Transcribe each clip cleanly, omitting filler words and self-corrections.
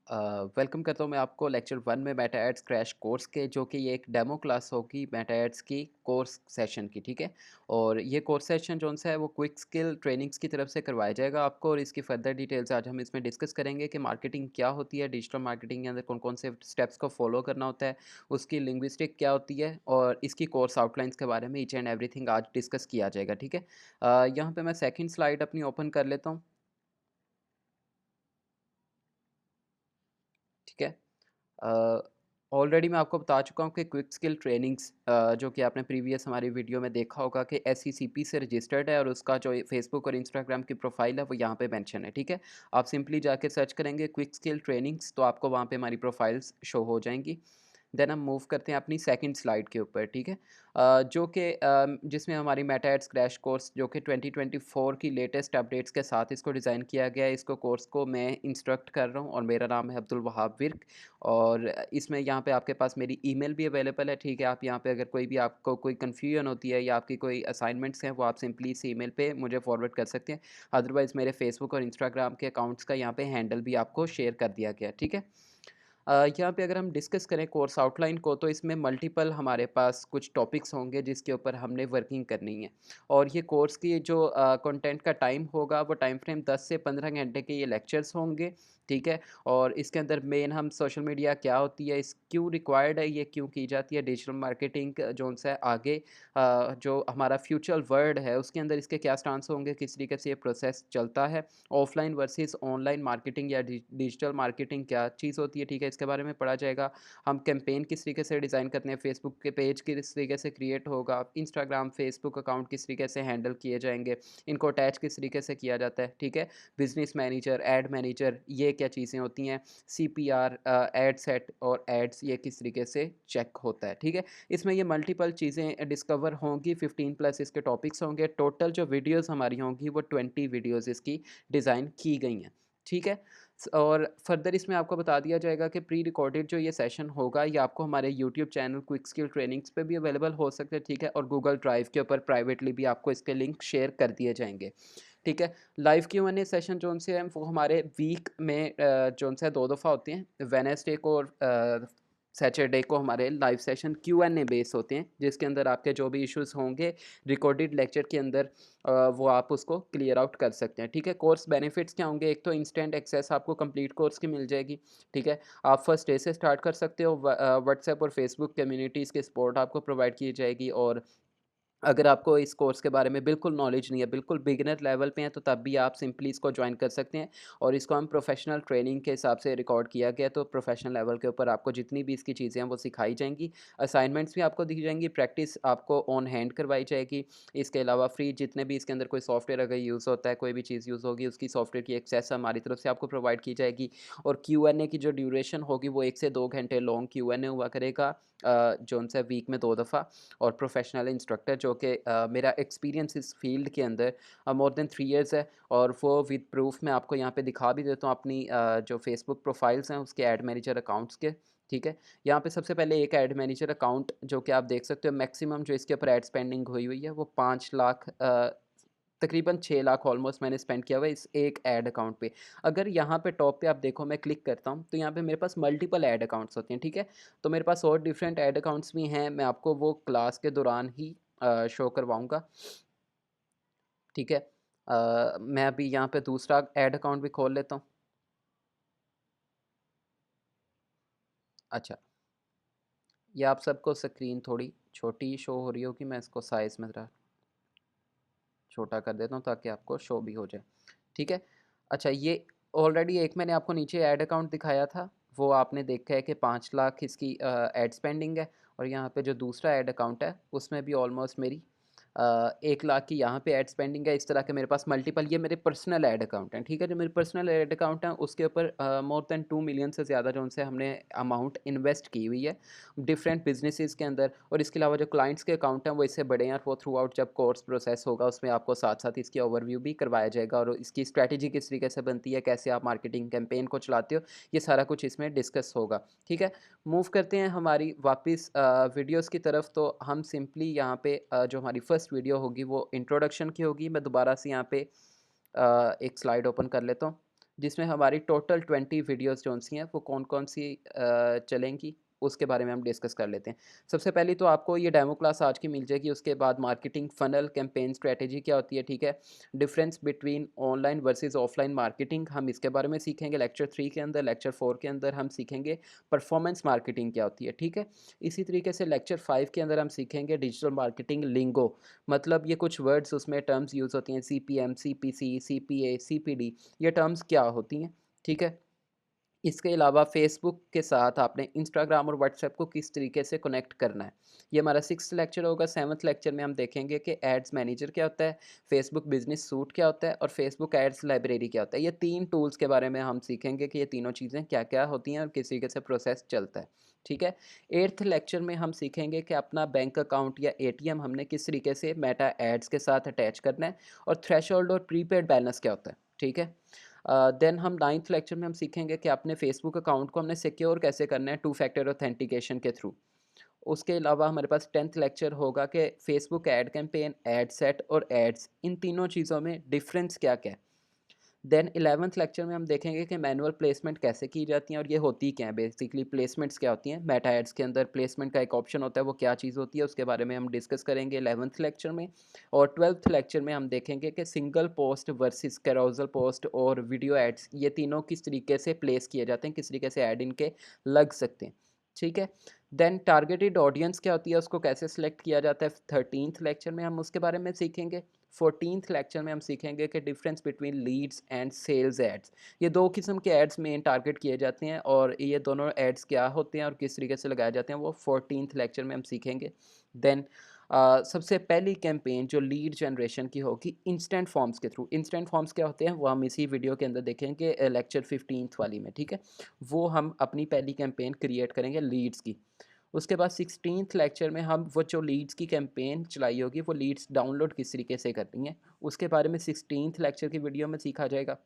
Welcome करता हूँ मैं आपको लेक्चर 1 में मेटा एड्स क्रैश कोर्स के, जो कि ये एक डेमो क्लास होगी मेटा एड्स की कोर्स सेशन की, ठीक है। और ये कोर्स सेशन जो सा है वो क्विक स्किल ट्रेनिंग्स की तरफ से करवाया जाएगा आपको, और इसकी फर्दर डिटेल्स आज हम इसमें डिस्कस करेंगे कि मार्केटिंग क्या होती है, डिजिटल मार्केटिंग के अंदर कौन कौन से स्टेप्स को फॉलो करना होता है, उसकी लिंग्विस्टिक क्या होती है, और इसकी कोर्स आउटलाइंस के बारे में ईच एंड एवरीथिंग आज डिस्कस किया जाएगा, ठीक है। यहाँ पे मैं सेकंड स्लाइड अपनी ओपन कर लेता हूँ, ठीक है। ऑलरेडी मैं आपको बता चुका हूँ कि क्विक स्किल ट्रेनिंग्स जो कि आपने प्रीवियस हमारी वीडियो में देखा होगा कि एससीसीपी से रजिस्टर्ड है, और उसका जो फेसबुक और इंस्टाग्राम की प्रोफाइल है वो यहाँ पे मेंशन है, ठीक है। आप सिंपली जाके सर्च करेंगे क्विक स्किल ट्रेनिंग्स, तो आपको वहाँ पे हमारी प्रोफाइल्स शो हो जाएंगी। देन हम मूव करते हैं अपनी सेकंड स्लाइड के ऊपर, ठीक है। जो कि जिसमें हमारी मेटा एड्स क्रैश कोर्स जो कि 2024 की लेटेस्ट अपडेट्स के साथ इसको डिज़ाइन किया गया है। इसको कोर्स को मैं इंस्ट्रक्ट कर रहा हूँ और मेरा नाम है अब्दुल वहाब विर्क। और इसमें यहाँ पे आपके पास मेरी ईमेल भी अवेलेबल है, ठीक है। आप यहाँ पे अगर कोई भी आपको कोई कन्फ्यूजन होती है या आपकी कोई असाइनमेंट्स हैं, वो आप सिंपली इस ईमेल पे मुझे फॉरवर्ड कर सकते हैं। अदरवाइज़ मेरे फेसबुक और इंस्टाग्राम के अकाउंट्स का यहाँ पे हैंडल भी आपको शेयर कर दिया गया है, ठीक है। यहाँ पे अगर हम डिस्कस करें कोर्स आउटलाइन को, तो इसमें मल्टीपल हमारे पास कुछ टॉपिक्स होंगे जिसके ऊपर हमने वर्किंग करनी है। और ये कोर्स की जो कंटेंट का टाइम होगा वो टाइम फ्रेम 10 से 15 घंटे के ये लेक्चर्स होंगे, ठीक है। और इसके अंदर मेन हम सोशल मीडिया क्या होती है, इस क्यों रिक्वायर्ड है, ये क्यों की जाती है, डिजिटल मार्केटिंग जो सा है आगे जो हमारा फ्यूचर वर्ल्ड है उसके अंदर इसके क्या स्टांस होंगे, किस तरीके से ये प्रोसेस चलता है, ऑफलाइन वर्सेस ऑनलाइन मार्केटिंग या डिजिटल मार्केटिंग क्या चीज़ होती है, ठीक है, इसके बारे में पढ़ा जाएगा। हम कैंपेन किस तरीके से डिज़ाइन करते हैं, फेसबुक के पेज किस तरीके से क्रिएट होगा, इंस्टाग्राम फेसबुक अकाउंट किस तरीके से हैंडल किए जाएंगे, इनको अटैच किस तरीके से किया जाता है, ठीक है। बिजनेस मैनेजर, एड मैनेजर, ये क्या चीज़ें होती हैं, सीपीआर, एड सेट और एड्स ये किस तरीके से चेक होता है, ठीक है। इसमें ये मल्टीपल चीज़ें डिस्कवर होंगी, 15 प्लस इसके टॉपिक्स होंगे। टोटल जो वीडियोस हमारी होंगी वो 20 वीडियोस इसकी डिज़ाइन की गई हैं, ठीक है। और फर्दर इसमें आपको बता दिया जाएगा कि प्री रिकॉर्डेड जो ये सेशन होगा ये आपको हमारे YouTube channel quick skill trainings पे भी अवेलेबल हो सकते हैं, ठीक है। और गूगल ड्राइव के ऊपर प्राइवेटली भी आपको इसके लिंक शेयर कर दिए जाएंगे, ठीक है। लाइव Q&A सेशन जो से हैं वो हमारे वीक में जो से 2 दफ़ा होते हैं, वेडनेसडे को और सैटरडे को हमारे लाइव सेशन Q&A बेस होते हैं, जिसके अंदर आपके जो भी इश्यूज़ होंगे रिकॉर्डेड लेक्चर के अंदर वो आप उसको क्लियर आउट कर सकते हैं, ठीक है। कोर्स बेनिफिट्स क्या होंगे, एक तो इंस्टेंट एक्सेस आपको कंप्लीट कोर्स की मिल जाएगी, ठीक है। आप फर्स्ट डे से स्टार्ट कर सकते हो। व्हाट्सएप और फेसबुक कम्युनिटीज़ की सपोर्ट आपको प्रोवाइड की जाएगी। और अगर आपको इस कोर्स के बारे में बिल्कुल नॉलेज नहीं है, बिल्कुल बिगिनर लेवल पे हैं, तो तब भी आप सिंपली इसको ज्वाइन कर सकते हैं। और इसको हम प्रोफेशनल ट्रेनिंग के हिसाब से रिकॉर्ड किया गया, तो प्रोफेशनल लेवल के ऊपर आपको जितनी भी इसकी चीज़ें हैं वो सिखाई जाएंगी। असाइनमेंट्स भी आपको दी जाएंगी, प्रैक्टिस आपको ऑन हैंड करवाई जाएगी। इसके अलावा फ्री जितने भी इसके अंदर कोई सॉफ्टवेयर अगर यूज़ होता है, कोई भी चीज़ यूज़ होगी, उसकी सॉफ्टवेयर की एक्सेस हमारी तरफ से आपको प्रोवाइड की जाएगी। और Q&A की जो ड्यूरेशन होगी वो 1 से 2 घंटे लॉन्ग Q&A हुआ करेगा, जो उनसे वीक में 2 दफ़ा। और प्रोफेशनल इंस्ट्रक्टर जो कि मेरा एक्सपीरियंस इस फील्ड के अंदर मोर देन 3 इयर्स है, और वो विद प्रूफ मैं आपको यहाँ पे दिखा भी देता हूँ अपनी जो फेसबुक प्रोफाइल्स हैं उसके ऐड मैनेजर अकाउंट्स के, ठीक है। यहाँ पे सबसे पहले एक ऐड मैनेजर अकाउंट जो कि आप देख सकते हो, मैक्सिमम जो इसके ऊपर ऐड स्पेंडिंग हुई हुई है वो 5 लाख, तकरीबन 6 लाख ऑलमोस्ट मैंने स्पेंड किया हुआ है इस एक ऐड अकाउंट पे। अगर यहाँ पे टॉप पे आप देखो, मैं क्लिक करता हूँ तो यहाँ पे मेरे पास मल्टीपल ऐड अकाउंट्स होते हैं, ठीक है। तो मेरे पास और डिफरेंट ऐड अकाउंट्स भी हैं, मैं आपको वो क्लास के दौरान ही शो करवाऊँगा, ठीक है। मैं अभी यहाँ पे दूसरा ऐड अकाउंट भी खोल लेता हूँ। अच्छा, ये आप सबको स्क्रीन थोड़ी छोटी शो हो रही होगी, मैं इसको साइज़ में ज़रा छोटा कर देता हूँ ताकि आपको शो भी हो जाए, ठीक है। अच्छा, ये ऑलरेडी एक मैंने आपको नीचे ऐड अकाउंट दिखाया था, वो आपने देखा है कि 5 लाख इसकी ऐड स्पेंडिंग है। और यहाँ पे जो दूसरा ऐड अकाउंट है उसमें भी ऑलमोस्ट मेरी 1 लाख की यहाँ पे ऐड स्पेंडिंग है। इस तरह के मेरे पास मल्टीपल, ये मेरे पर्सनल ऐड अकाउंट हैं, ठीक है। जो मेरे पर्सनल ऐड अकाउंट हैं उसके ऊपर मोर देन 2 मिलियन से ज़्यादा जो उनसे हमने अमाउंट इन्वेस्ट की हुई है डिफरेंट बिजनेसेस के अंदर। और इसके अलावा जो क्लाइंट्स के अकाउंट हैं वो इससे बड़े हैं, और वो थ्रू आउट जब कोर्स प्रोसेस होगा उसमें आपको साथ साथ इसकी ओवरव्यू भी करवाया जाएगा, और इसकी स्ट्रैटेजी किस तरीके से बनती है, कैसे आप मार्केटिंग कैंपेन को चलाते हो, ये सारा कुछ इसमें डिस्कस होगा, ठीक है। मूव करते हैं हमारी वापस वीडियोस की तरफ। तो हम सिंपली यहाँ पे जो हमारी फर्स्ट वीडियो होगी वो इंट्रोडक्शन की होगी। मैं दोबारा से यहाँ पे एक स्लाइड ओपन कर लेता हूँ, जिसमें हमारी टोटल 20 वीडियोज़ कौन-सी हैं, वो कौन-कौन सी चलेंगी, उसके बारे में हम डिस्कस कर लेते हैं। सबसे पहले तो आपको ये डेमो क्लास आज की मिल जाएगी, उसके बाद मार्केटिंग फ़नल कैंपेन स्ट्रैटेजी क्या होती है, ठीक है? Difference between online versus offline marketing, हम इसके बारे में सीखेंगे लेक्चर 3 के अंदर। लेक्चर 4 के अंदर हम सीखेंगे परफॉर्मेंस मार्केटिंग क्या होती है, ठीक है? इसी तरीके से लेक्चर 5 के अंदर हम सीखेंगे डिजिटल मार्केटिंग लिंगो, मतलब ये कुछ वर्ड्स उसमें टर्म्स यूज़ होती हैं, सीपीएम, सीपीसी, सीपीए, सीपीडी, ये टर्म्स क्या होती हैं, ठीक है? इसके अलावा फ़ेसबुक के साथ आपने इंस्टाग्राम और व्हाट्सएप को किस तरीके से कनेक्ट करना है। ये हमारा 6th लेक्चर होगा। 7th लेक्चर में हम देखेंगे कि एड्स मैनेजर क्या होता है, फ़ेसबुक बिज़नेस सूट क्या होता है और फ़ेसबुक एड्स लाइब्रेरी क्या होता है। ये 3 टूल्स के बारे में हम सीखेंगे कि ये तीनों चीज़ें क्या-क्या होती हैं और किस तरीके से प्रोसेस चलता है। ठीक है? 8th लेक्चर में हम सीखेंगे कि अपना बैंक अकाउंट या एटीएम हमने किस तरीके से मेटा एड्स के साथ अटैच करना है और थ्रेशोल्ड और प्रीपेड बैलेंस क्या होता है। ठीक है? देन हम 9th लेक्चर में हम सीखेंगे कि अपने फेसबुक अकाउंट को हमने सिक्योर कैसे करना है टू फैक्टर ऑथेंटिकेशन के थ्रू। उसके अलावा हमारे पास 10th लेक्चर होगा कि Facebook ad campaign, ad set और एड्स, इन तीनों चीज़ों में डिफरेंस क्या-क्या है। देन 11th लेक्चर में हम देखेंगे कि मैनुअल प्लेसमेंट कैसे की जाती हैं और ये होती क्या है, बेसिकली प्लेसमेंट्स क्या होती हैं। मेटा एड्स के अंदर प्लेसमेंट का एक ऑप्शन होता है, वो क्या चीज़ होती है, उसके बारे में हम डिस्कस करेंगे 11th लेक्चर में। और 12th लेक्चर में हम देखेंगे कि single post versus carousel post और वीडियो एड्स, ये तीनों किस तरीके से प्लेस किए जाते हैं, किस तरीके से ऐड इनके लग सकते हैं। ठीक है? देन टारगेटेड ऑडियंस क्या होती है, उसको कैसे सिलेक्ट किया जाता है, 13th लेक्चर में हम उसके बारे में सीखेंगे। 14th लेक्चर में हम सीखेंगे कि difference between leads and sales ads, ये 2 किस्म के एड्स मेन टारगेट किए जाते हैं और ये दोनों एड्स क्या होते हैं और किस तरीके से लगाए जाते हैं, वो 14th लेक्चर में हम सीखेंगे। देन सबसे पहली कैंपेन जो लीड जनरेशन की होगी इंस्टेंट फॉर्म्स के थ्रू। इंस्टेंट फॉर्म्स क्या होते हैं, वो हम इसी वीडियो के अंदर देखेंगे लेक्चर 15th वाली में, ठीक है? वो हम अपनी पहली कैंपेन क्रिएट करेंगे लीड्स की। उसके बाद 16th लेक्चर में हम वो जो लीड्स की कैंपेन चलाई होगी, वो लीड्स डाउनलोड किस तरीके से करनी है, उसके बारे में 16th लेक्चर की वीडियो में सीखा जाएगा।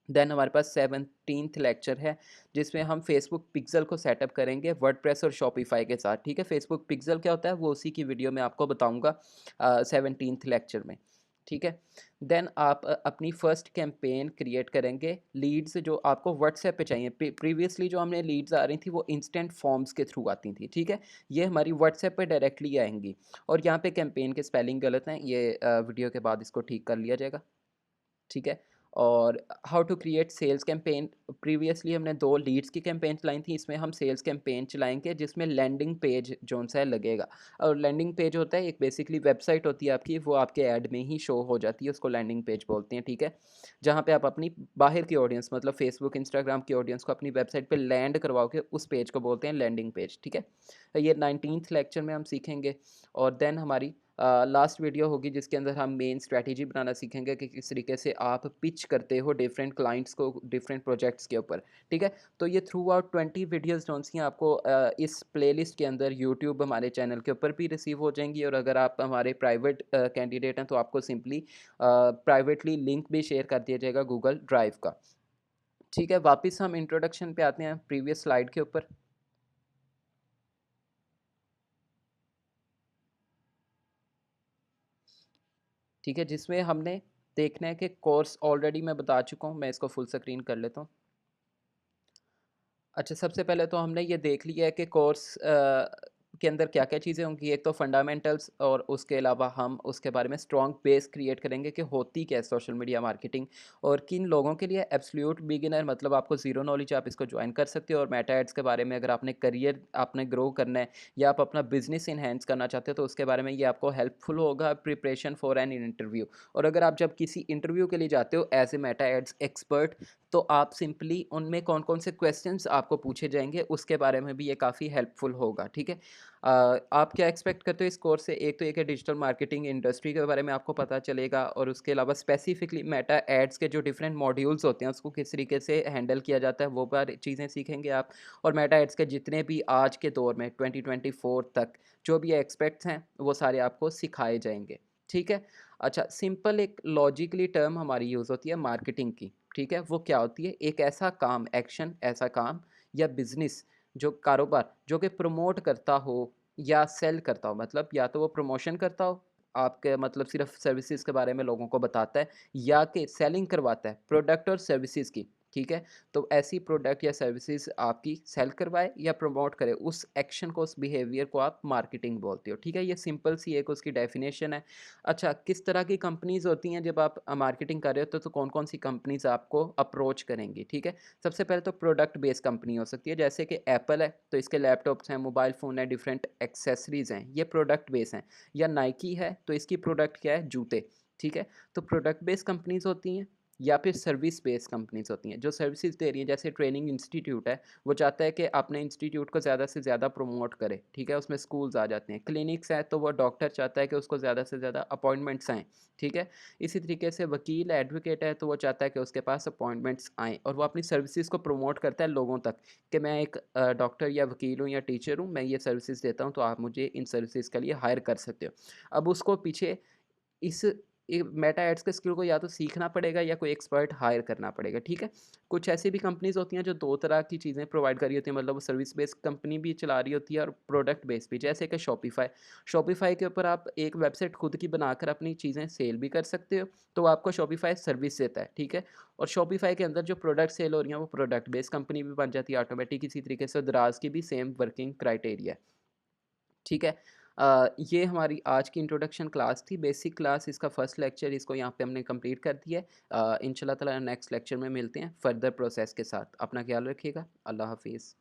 देन हमारे पास 17th लेक्चर है, जिसमें हम फेसबुक पिक्सल को सेटअप करेंगे वर्डप्रेस और शॉपिफाई के साथ, ठीक है? फेसबुक पिक्सल क्या होता है, वो उसी की वीडियो में आपको बताऊँगा 17th लेक्चर में, ठीक है? देन आप अपनी फर्स्ट कैंपेन क्रिएट करेंगे लीड्स जो आपको व्हाट्सएप पे चाहिए। प्रीवियसली जो हमें लीड्स आ रही थी, वो इंस्टेंट फॉर्म्स के थ्रू आती थी, ठीक है? ये हमारी व्हाट्सएप पे डायरेक्टली आएँगी और यहाँ पे कैंपेन के स्पेलिंग गलत हैं, ये वीडियो के बाद इसको ठीक कर लिया जाएगा। ठीक है? और how to create sales campaign, previously हमने 2 लीड्स की कैंपेन चलाई थी, इसमें हम सेल्स कैंपेन चलाएँगे जिसमें लैंडिंग पेज जौन-सा है लगेगा। और लैंडिंग पेज होता है एक बेसिकली वेबसाइट होती है आपकी, वो आपके ऐड में ही शो हो जाती है, उसको लैंडिंग पेज बोलते हैं, ठीक है? जहाँ पे आप अपनी बाहर की ऑडियंस मतलब फेसबुक, इंस्टाग्राम की ऑडियंस को अपनी वेबसाइट पे लैंड करवाओगे, उस पेज को बोलते हैं लैंडिंग पेज, ठीक है? ये 19th लेक्चर में हम सीखेंगे और देन हमारी लास्ट वीडियो होगी जिसके अंदर हम मेन स्ट्रैटेजी बनाना सीखेंगे कि किस तरीके से आप पिच करते हो डिफरेंट क्लाइंट्स को डिफरेंट प्रोजेक्ट्स के ऊपर, ठीक है? तो ये थ्रू आउट 20 वीडियोज़ कौन-सी हैं आपको इस प्लेलिस्ट के अंदर यूट्यूब हमारे चैनल के ऊपर भी रिसीव हो जाएँगी और अगर आप हमारे प्राइवेट कैंडिडेट हैं तो आपको सिंपली प्राइवेटली लिंक भी शेयर कर दिया जाएगा गूगल ड्राइव का। ठीक है, वापस हम इंट्रोडक्शन पे आते हैं प्रीवियस स्लाइड के ऊपर। ठीक है, जिसमें हमने देखना है कि कोर्स ऑलरेडी मैं बता चुका हूँ, मैं इसको फुल स्क्रीन कर लेता हूँ। अच्छा, सबसे पहले तो हमने ये देख लिया है कि कोर्स के अंदर क्या-क्या चीज़ें होंगी। एक तो फंडामेंटल्स और उसके अलावा हम उसके बारे में स्ट्रॉन्ग बेस क्रिएट करेंगे कि होती क्या है सोशल मीडिया मार्केटिंग और किन लोगों के लिए एब्सोल्यूट बिगिनर मतलब आपको ज़ीरो नॉलेज आप इसको जॉइन कर सकते हो और मेटा एड्स के बारे में अगर आपने करियर आपने ग्रो करना है या आप अपना बिज़नेस एनहांस करना चाहते हो तो उसके बारे में ये आपको हेल्पफुल होगा प्रिपरेशन फॉर एन इंटरव्यू। और अगर आप जब किसी इंटरव्यू के लिए जाते हो as a Meta ads expert तो आप सिंपली उनमें कौन-कौन से क्वेश्चंस आपको पूछे जाएँगे, उसके बारे में भी ये काफ़ी हेल्पफुल होगा, ठीक है? आप क्या एक्सपेक्ट करते हो इस कोर्स से? एक तो ये कि डिजिटल मार्केटिंग इंडस्ट्री के बारे में आपको पता चलेगा और उसके अलावा स्पेसिफिकली मेटा एड्स के जो डिफरेंट मॉड्यूल्स होते हैं, उसको किस तरीके से हैंडल किया जाता है, वो बारे चीज़ें सीखेंगे आप। और मेटा एड्स के जितने भी आज के दौर में 2024 तक जो भी एक्सपेक्ट्स हैं, वो सारे आपको सिखाए जाएँगे, ठीक है? अच्छा, सिंपल एक लॉजिकली टर्म हमारी यूज़ होती है मार्केटिंग की, ठीक है? वो क्या होती है? एक ऐसा काम, एक्शन, ऐसा काम या बिज़नेस जो कारोबार जो कि प्रमोट करता हो या सेल करता हो, मतलब या तो वो प्रमोशन करता हो आपके मतलब सिर्फ़ सर्विसेज़ के बारे में लोगों को बताता है या कि सेलिंग करवाता है प्रोडक्ट और सर्विसेज़ की, ठीक है? तो ऐसी प्रोडक्ट या सर्विसेज़ आपकी सेल करवाए या प्रमोट करे, उस एक्शन को, उस बिहेवियर को आप मार्केटिंग बोलते हो, ठीक है? ये सिंपल सी एक उसकी डेफ़िनेशन है। अच्छा, किस तरह की कंपनीज़ होती हैं जब आप मार्केटिंग कर रहे हो तो कौन-कौन सी कंपनीज़ आपको अप्रोच करेंगी, ठीक है? सबसे पहले तो प्रोडक्ट बेस्ड कंपनी हो सकती है, जैसे कि एप्पल है, तो इसके लैपटॉप्स हैं, मोबाइल फ़ोन है, डिफरेंट एक्सेसरीज़ हैं, ये प्रोडक्ट बेस हैं। या नाइकी है, तो इसकी प्रोडक्ट क्या है? जूते, ठीक है? तो प्रोडक्ट बेस्ड कंपनीज़ होती हैं या फिर सर्विस बेस्ड कंपनीज़ होती हैं, जो सर्विसेज़ दे रही हैं, जैसे ट्रेनिंग इंस्टीट्यूट है, वो चाहता है कि अपने इंस्टीट्यूट को ज़्यादा से ज़्यादा प्रमोट करे, ठीक है? उसमें स्कूल्स आ जाते हैं। क्लिनिक्स है, तो वो डॉक्टर चाहता है कि उसको ज़्यादा से ज़्यादा अपॉइंटमेंट्स आएँ, ठीक है? इसी तरीके से वकील एडवोकेट है, तो वो चाहता है कि उसके पास अपॉइंटमेंट्स आएँ और वो अपनी सर्विसेज़ को प्रमोट करता है लोगों तक कि मैं एक डॉक्टर या वकील हूँ या टीचर हूँ, मैं ये सर्विसेज़ देता हूँ, तो आप मुझे इन सर्विसेज़ के लिए हायर कर सकते हो। अब उसको पीछे इस मेटा एड्स के स्किल को या तो सीखना पड़ेगा या कोई एक्सपर्ट हायर करना पड़ेगा, ठीक है? कुछ ऐसी भी कंपनीज़ होती हैं जो 2 तरह की चीज़ें प्रोवाइड कर रही होती हैं, मतलब वो सर्विस बेस्ड कंपनी भी चला रही होती है और प्रोडक्ट बेस्ड भी, जैसे कि शॉपिफ़ाई। शॉपिफ़ाई के ऊपर आप एक वेबसाइट खुद की बनाकर अपनी चीज़ें सेल भी कर सकते हो, तो आपको शॉपिफ़ाई सर्विस देता है, ठीक है? और शॉपिफ़ाई के अंदर जो प्रोडक्ट सेल हो रही हैं, वो प्रोडक्ट बेस्ड कंपनी भी बन जाती है ऑटोमेटिक। इसी तरीके से दराज़ की भी सेम वर्किंग क्राइटेरिया है। ठीक है। ये हमारी आज की इंट्रोडक्शन क्लास थी, बेसिक क्लास, इसका फर्स्ट लेक्चर इसको यहाँ पे हमने कंप्लीट कर दिया है। इंशाल्लाह ताला नेक्स्ट लेक्चर में मिलते हैं फर्दर प्रोसेस के साथ। अपना ख्याल रखिएगा। अल्लाह हाफ़िज़।